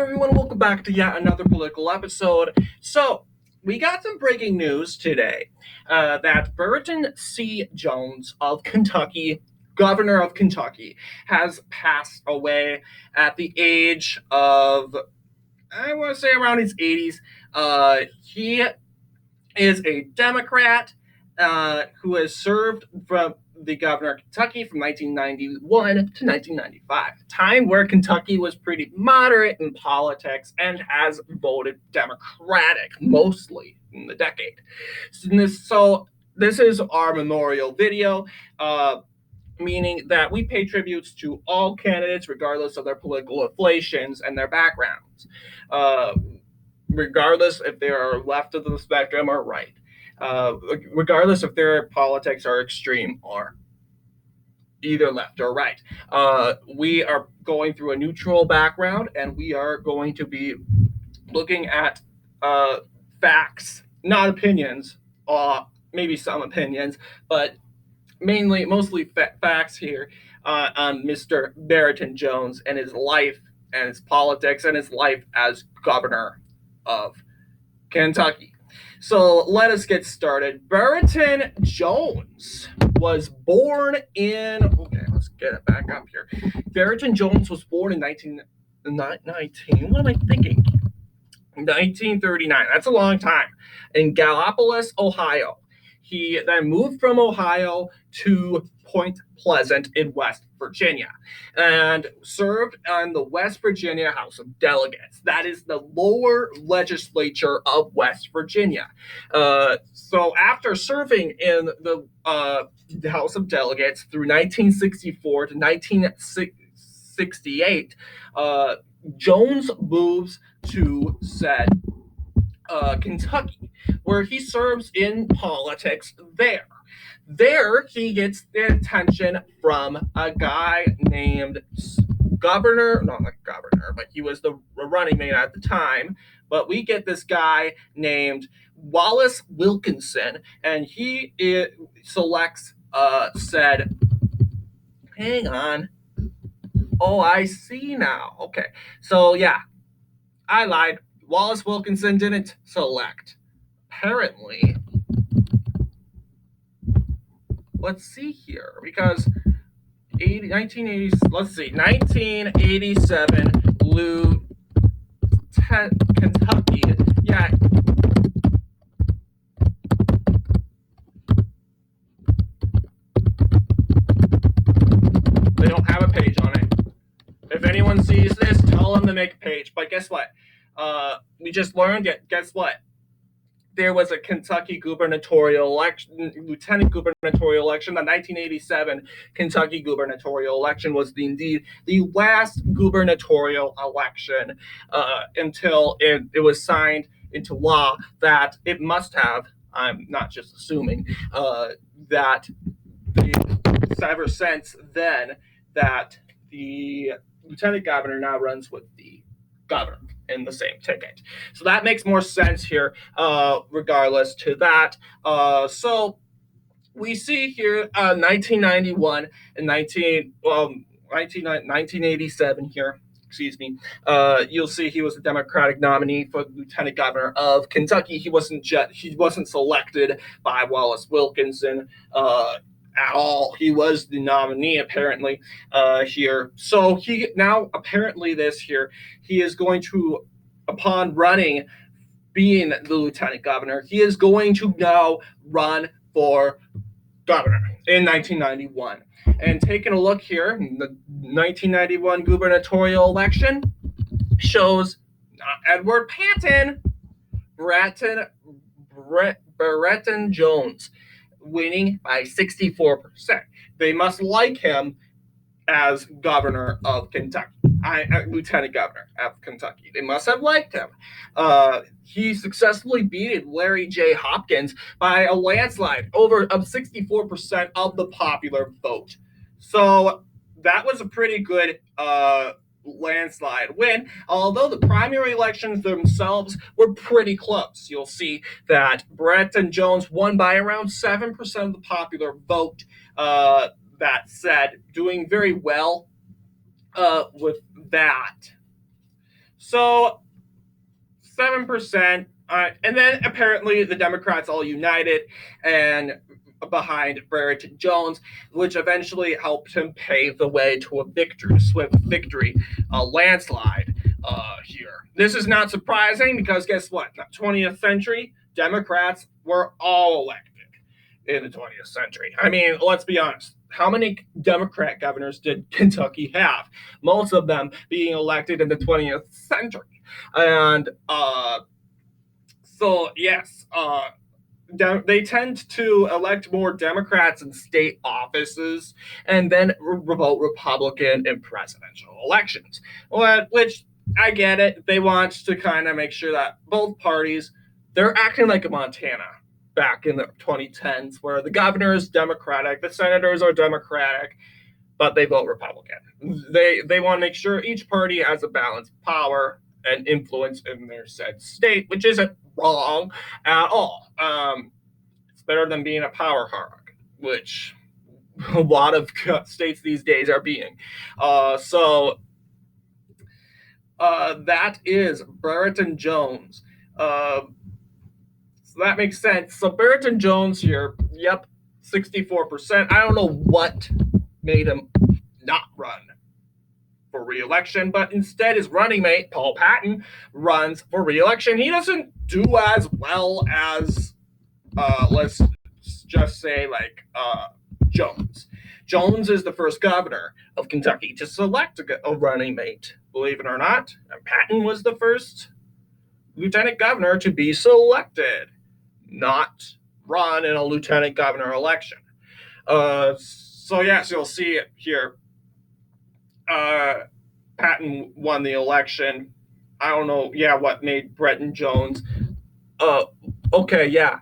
Everyone, welcome back to yet another political episode. So, we got some breaking news today that BRERETON C. Jones of Kentucky, governor of Kentucky, has passed away at the age of, I want to say around his 80s. He is a Democrat who has served from the governor of Kentucky from 1991 to 1995, a time where Kentucky was pretty moderate in politics and has voted Democratic mostly in the decade. So this is our memorial video, meaning that we pay tributes to all candidates regardless of their political affiliations and their backgrounds. Regardless if they are left of the spectrum or right, regardless if their politics are extreme or either left or right. We are going through a neutral background, and we are going to be looking at facts, not opinions, maybe some opinions, but mostly facts here on Mr. BRERETON Jones and his life and his politics and his life as governor of Kentucky. So let us get started. BRERETON Jones was born in. Okay, let's get it back up here. BRERETON Jones was born in 1919. What am I thinking? 1939. That's a long time. In Gallipolis, Ohio. He then moved from Ohio to Point Pleasant in West Virginia and served on the West Virginia House of Delegates. That is the lower legislature of West Virginia. So after serving in the House of Delegates through 1964 to 1968, Jones moves to said Kentucky, where he serves in politics there. There, he gets the attention from a guy named Governor, not like governor, but he was the running mate at the time. But we get this guy named Wallace Wilkinson, and he selects said, hang on. Oh, I see now. Okay. So, yeah, I lied. Wallace Wilkinson didn't select. Apparently, let's see here, because 1980, let's see, 1987, Kentucky, yeah. They don't have a page on it. If anyone sees this, tell them to make a page. But guess what? We just learned it. Guess what? There was a Kentucky gubernatorial election, lieutenant gubernatorial election. The 1987 Kentucky gubernatorial election was indeed the last gubernatorial election until it was signed into law that it must have. I'm not just assuming that ever since then that the lieutenant governor now runs with the governor in the same ticket. So that makes more sense here, regardless to that. So we see here 1991 and 1987 here. Excuse me. You'll see he was the Democratic nominee for lieutenant governor of Kentucky. He wasn't selected by Wallace Wilkinson at all. He was the nominee apparently here. So he now apparently this year he is going to, upon running, being the lieutenant governor, he is going to now run for governor in 1991. And taking a look here, the 1991 gubernatorial election shows Edward Patton, BRERETON Jones winning by 64%. They must like him as governor of Kentucky, lieutenant governor of Kentucky. They must have liked him. He successfully beat Larry J. Hopkins by a landslide of 64% of the popular vote. So that was a pretty good landslide win, although the primary elections themselves were pretty close. You'll see that BRERETON Jones won by around 7% of the popular vote. That said, doing very well with that. So 7%. And then apparently the Democrats all united and behind Brereton Jones, which eventually helped him pave the way to a victory, a swift victory, a landslide here. This is not surprising because guess what? In the 20th century, Democrats were all elected in the 20th century. I mean, let's be honest. How many Democrat governors did Kentucky have? Most of them being elected in the 20th century. And so, yes, they tend to elect more Democrats in state offices and then vote Republican in presidential elections. Which I get it. They want to kind of make sure that both parties, they're acting like Montana back in the 2010s, where the governor is Democratic, the senators are Democratic, but they vote Republican. They want to make sure each party has a balanced power and influence in their said state, which isn't wrong at all. It's better than being a power hog, which a lot of states these days are being. That is Brereton Jones. So that makes sense. So Brereton Jones here, yep, 64%. I don't know what made him not run for re-election, but instead his running mate, Paul Patton, runs for re-election. He doesn't do as well as, let's just say, like Jones. Jones is the first governor of Kentucky to select a running mate, believe it or not. And Patton was the first lieutenant governor to be selected, not run in a lieutenant governor election. So yes, you'll see it here. Patton won the election. I don't know, what made Brereton Jones. Okay, yeah.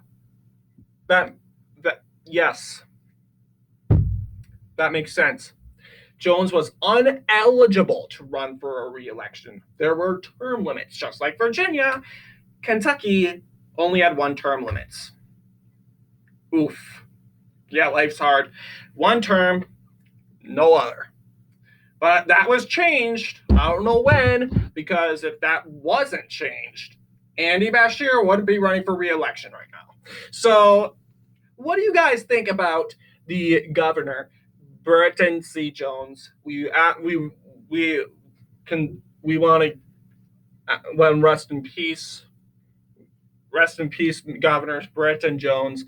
Yes. That makes sense. Jones was ineligible to run for a re-election. There were term limits, just like Virginia. Kentucky only had one term limits. Oof. Yeah, life's hard. One term, no other. But that was changed. I don't know when, because if that wasn't changed, Andy Beshear wouldn't be running for re-election right now. So, what do you guys think about the governor, Brereton C. Jones? We want to rest in peace. Rest in peace, Governor Brereton Jones.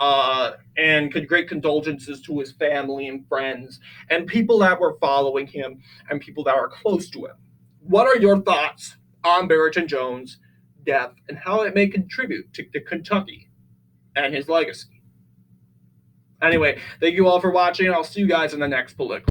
And great condolences to his family and friends and people that were following him and people that are close to him. What are your thoughts on Brereton Jones' death and how it may contribute to Kentucky and his legacy? Anyway, thank you all for watching. I'll see you guys in the next political.